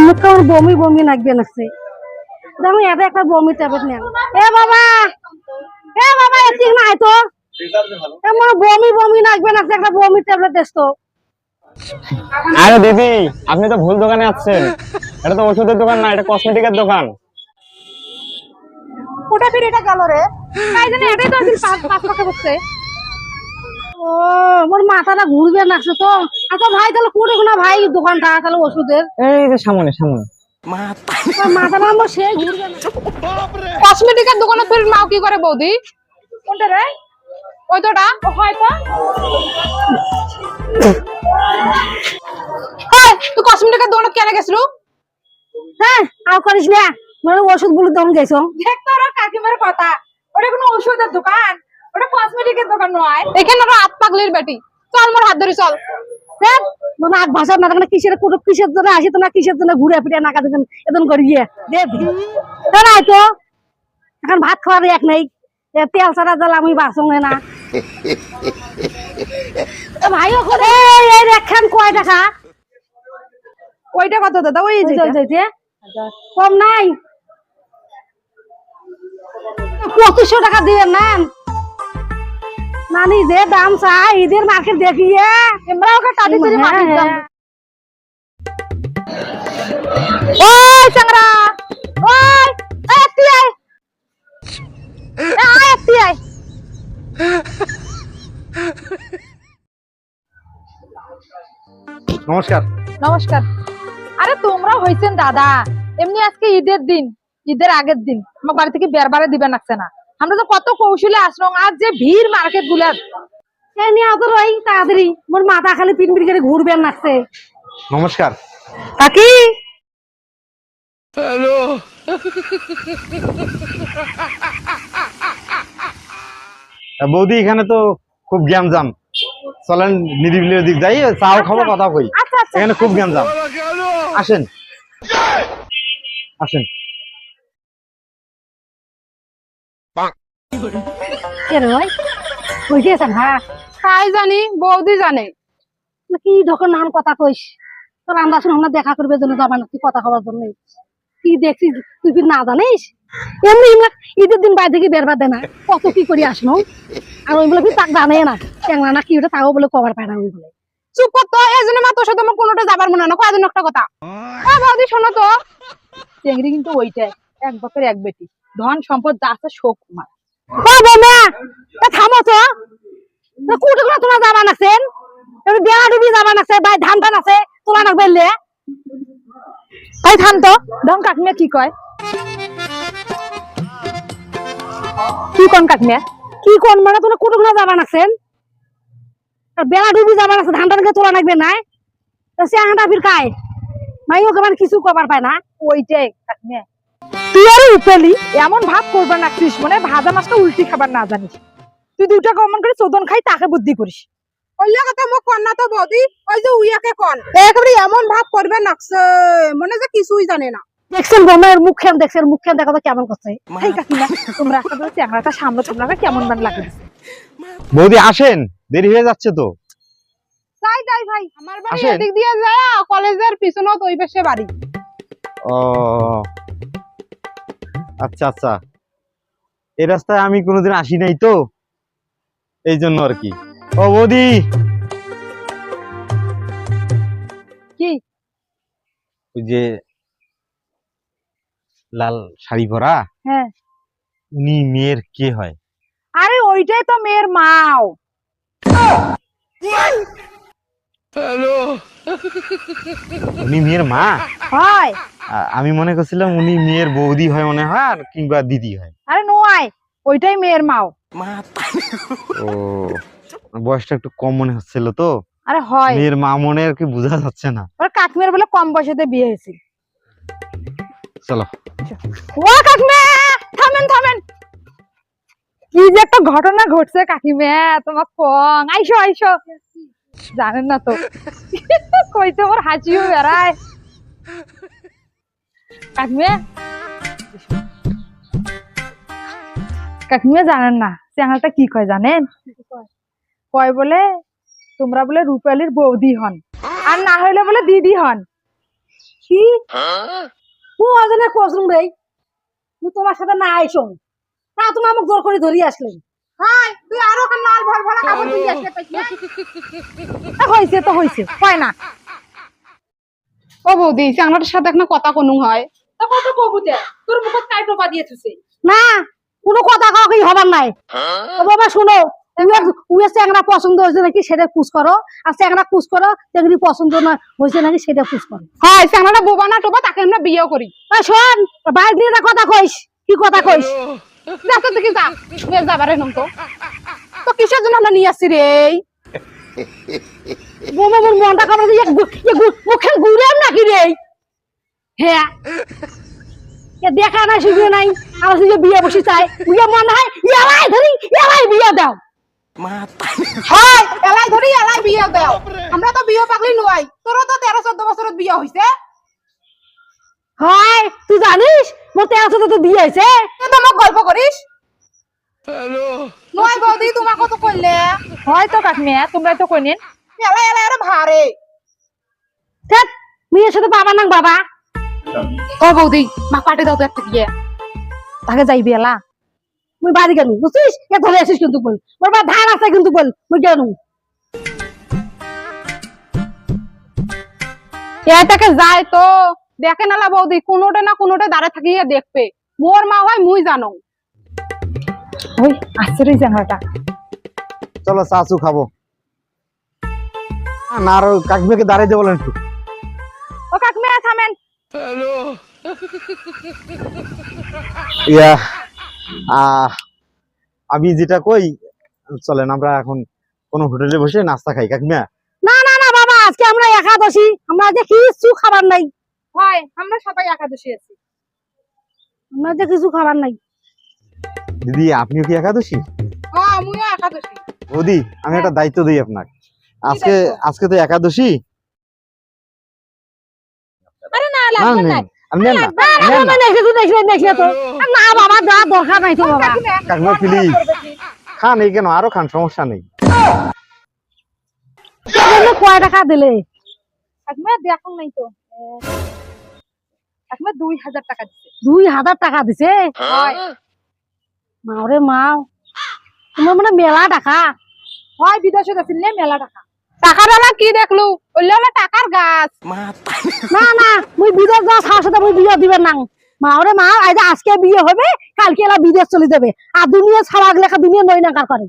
মুখটা আমার বমি বমি লাগবে লাগছে। দেখো এটা একটা বমি ট্যাবলেট নেন। এ বাবা এদিক না তো এমন বমি বমি লাগবে লাগছে, একটা বমি ট্যাবলেট দেস তো। আরে দিদি, আপনি তো ভুল দোকানে আছেন। এটা তো ওষুধের দোকান না, এটা কসমেটিকের দোকান। ওটা ফিরে এটা গেল রে, তাই জানি এটাই তো দিন পাঁচ পাকে বসছে। ও মোর মাথাটা ঘুরবে লাগছে তো। আচ্ছা ভাই তাহলে কোটে না ভাই দোকানটা তাহলে ওষুধের? এই যে সামনে সামনে। মাথাটা আমার সে ঘুরবে না। কসমেটিকের দোকানে তোর মাও কি করে বৌদি? কোনটা রে? ওই তোটা হয়তো। তুই কসমেটিকের দোকানে কেন গেছিল? হ্যাঁ আর করিস না, মানে ওষুধ বলে দম গেছো। দেখ তোর কাকিমার কথা, ওটা কোনো ওষুধের দোকান, ওটা কসমেটিকের দোকান নয়। এখানে ওরা হাত পাগলির বেটি, চল মোর হাত ধরে চল। হ্যাঁ মানে আগ ভাষা না থাকলে কিসের জন্য আসি তো না, কিসের জন্য ঘুরে ফিরে নাকা দিতেন এতন করিয়ে নাই তো। এখন ভাত খাওয়ার এক নেই, তেল ছাড়া জল আমি বাসন না। ভাইও করে একখান কয় টাকা? ওইটা কত দাদা? ওই যে কম নাই, 2500 টাকা দিয়ে নেন। নানি যে দাম চাই ঈদের মার্কেট দেখিয়ে আমরা ওকে টাটি করে মার্কেট দাম। ওই চাংরা, ওই একটি আয়, একটি আয়। নমস্কার। নমস্কার। আরে তোমরা হইছেন দাদা, এমনি আজকে ঈদের দিন, ঈদের আগের দিন আমার বাড়ি থেকে বেরবারে দিবেন লাগছে না। আমরা তো কত কৌশলে আসলাম, আর যে ভিড় মার্কেট গুলার। এই নিয়ে তো রই তাড়াতাড়ি, মোর মাথা খালি পিনপিন করে ঘুরবেন লাগছে। নমস্কার কাকি। হ্যালো। বৌদি, এখানে তো খুব গ্যাঞ্জাম, চলেন নিরিবিলির দিক যাই, চাও খাবো কথা কই। আচ্ছা আচ্ছা এখানে খুব গ্যাঞ্জাম, আসেন আসেন। কে রে ভাই বুঝেছেন? হ্যাঁ তাই জানি, বৌদি জানে। কি যখন নাম কথা কইস, তোর আমরা শুনে আমরা দেখা করবে জন্য যাবা না, তুই কথা খাওয়ার জন্য কি দেখছিস তুই কি না জানিস? এমনি ঈদের দিন বাইরে থেকে বেরবার দেয় না, কত কি করি আসনো। আর ওইগুলো কি তাক জানে না, ট্যাংরা না কি ওটা তাও বলে কভার পায় না ওইগুলো। চুপ করতো, এই জন্য মা তোর সাথে আমার কোনোটা যাবার মনে না। কয়দিন একটা কথা, বৌদি শোনো তো, চেংড়ি কিন্তু ওইটাই, এক বছর এক বেটি, ধন সম্পদ যা আছে শোক কুমার। ও বোমা থামো তো, কুটুকুলা তোমার যাবা নাছেন, বিয়া ডুবি যাবা নাছে, ভাই ধান টান আছে তোমার না বেললে। ভাই থাম তো, ধন কাকিমা কি কয়? কি কোন কাকিমা? কি কোন মানে তোমরা কুটুকুলা যাবা নাছেন, বেলা ডুবি যাবা নাছে, ধান টানকে তোলা লাগবে নাই, সে আটা ফির খায় মাই ওকে মানে কিছু কবার পায় না। ওইটাই কাকিমা, তুই আর উপেলি এমন ভাব করবার নাকছিস মানে ভাজা মাছটা উল্টি খাবার না জানিস। তুই দুইটা কমন করে চোদন খাই তাকে বুদ্ধি করিস। ওইয়া কথা মোক কন না তো বৌদি, ওই যে উইয়াকে কন একেবারে এমন ভাব করবে নাকছে মনে যে কিছুই জানে না। দেখছেন বোমের মুখখান, দেখছেন মুখখান দেখো তো কেমন করছে। এই কাকিমা তোমরা একটা ধরে চ্যাংড়াটা সামনে তোমরা কেমন বান লাগে। বৌদি আসেন, দেরি হয়ে যাচ্ছে তো। যাই যাই ভাই, আমার বাড়ি আসেন। এদিক দিয়ে যায়, কলেজের পিছনেও তো ওই পাশে বাড়ি। ও আচ্ছা আচ্ছা, এই রাস্তায় আমি কোনোদিন আসি নাই তো, এই জন্য আর কি। ও বৌদি, কি ওই যে লাল শাড়ি পরা, হ্যাঁ, উনি মেয়ের কে হয়? আরে ওইটাই তো মেয়ের মাও। হ্যালো। উনি মেয়ের মা হয়? আমি মনে করছিলাম উনি মেয়ের বৌদি হয় মনে হয়, আর কিংবা দিদি হয়। আরে নয়, ওইটাই মেয়ের মাও। ও বয়সটা একটু কম মনে হচ্ছিল তো, আরে হয়, মেয়ের মা মনে আর কি বোঝা যাচ্ছে না। ওর কাকিমার বলে কম বয়সেতে বিয়ে হয়েছে। চলো। ও কাকিমা থামেন থামেন, কি যে একটা ঘটনা ঘটছে কাকিমা, তোমার কং আইসো আইসো। জানেন না তো কইতে ওর হাসিও বেড়ায়। কাকিমা কাকিমা জানেন না চ্যাংড়াটা কি কয় জানেন? কয় বলে তোমরা বলে রূপালীর বৌদি হন। আর না হইলে বলে দিদি হন। কি ও আজনে কসম রে তুই তোমার সাথে না আইছো না তুমি আমাকে জোর করে ধরি আসলে হাই তুই আরো কেন লাল ভল ভলা কাপড় পিন্ধে আসলে হইছে তো হইছে হয় না। ও বৌদি চ্যাংড়াটার সাথে একটা কথা কোন হয় তা কত কবুতে তোর মুখত কাই টোপা দিয়ে থুছে। না কোনো কথা কাউকে হবার নাই ও বাবা শুনো উয়ে চ্যাংড়া পছন্দ হয়েছে নাকি সেটা খুশ করো আর চ্যাংড়া খুশ করো তেমনি পছন্দ না হয়েছে নাকি সেটা খুশ করো হয় চ্যাংড়াটা বোবা না টোপা তাকে আমরা বিয়ে করি। শোন বাইরে দিয়ে কথা কইস কি কথা কইস যা তো দেখি যা তুই যাবারে নম তো তো কিসের জন্য আমরা নিয়ে আসছি রে। বোমা মোর মনটা কামড়ে দিয়ে মুখে ঘুরাম নাকি রে হ্যাঁ দেখা নাই সুযোগ নাই আমার সুযোগ বিয়ে বসে চাই বিয়ে মনে হয় এলাই ধরি এলাই বিয়ে দাও হয় এলাই ধরি এলাই বিয়ে দাও। আমরা তো বিয়ে পাগলি নয়, তোরও তো 13-14 বছরত বিয়ে হইছে। হয় তুই জানিস মোর 13 তো বিয়ে হয়েছে তুই তো মোক গল্প করিস। Hello. নয় বৌদি তোমাকে তো কইলে হয় তো কাকিমা তোমরা তো কইনেন এলাই এলাই আরে ভারে ধ্যাৎ, মেয়ের সাথে বাবা না বাবা ও বৌদি মা পাটে দাও তো একটা গিয়ে তাকে যাইবি এলা মুই বাড়ি গেলু বুঝছিস এ ধরে আসিস কিন্তু বল মোর বা ধান আছে কিন্তু বল মুই গেলু এটাকে যায় তো দেখে নালা বৌদি কোনোটা না কোনোটা দাঁড়ে থাকিয়ে দেখবে মোর মা হয় মুই জানো। ওই আশ্চর্য জানাটা চলো চাচু খাবো না আর কাকিমাকে দাঁড়াইতে বলেন একটু ও কাকিমা থামেন। Hello. ইয়া আমি যেটা কই চলেন আমরা এখন কোনো হোটেলে বসে নাস্তা খাই কাকিমা। না না না বাবা আজকে আমরা একাদশী আমরা আজকে কিছু খাবার নাই হয় আমরা সবাই একাদশী আছি। আমরা আজকে কিছু খাবার নাই দিদি আপনিও কি একাদশী? হ্যাঁ মুইও একাদশী। বৌদি আমি একটা দায়িত্ব দিই আপনাকে আজকে আজকে তো একাদশী আরে না না লাগবে না নেন আপনি নেন না না নেন না না দেখি তুই দেখি তো না বাবা যা দরকার নাই তো বাবা কাকিমা প্লিজ খান এই কেন আরো খান সমস্যা নেই এজন্য কয় টাকা দিলে কাকিমা দেখুন নাই তো কাকিমা 2000 টাকা দিছে। 2000 টাকা দিছে হয় মাওরে মাও তোমার মানে মেলা টাকা হয় বিদেশে যাচ্ছিলে মেলা টাকা টাকার আলা কি দেখলু ওইলে হলো টাকার গাছ। না না মুই বিদেশ যাওয়া সাহস সাথে মুই বিয়ে দিবেন না মাওরে মা আজকে বিয়ে হবে কালকে এলা বিদেশ চলে যাবে আর দুনিয়া ছাড়া লেখা দুনিয়া নয় নাকার করে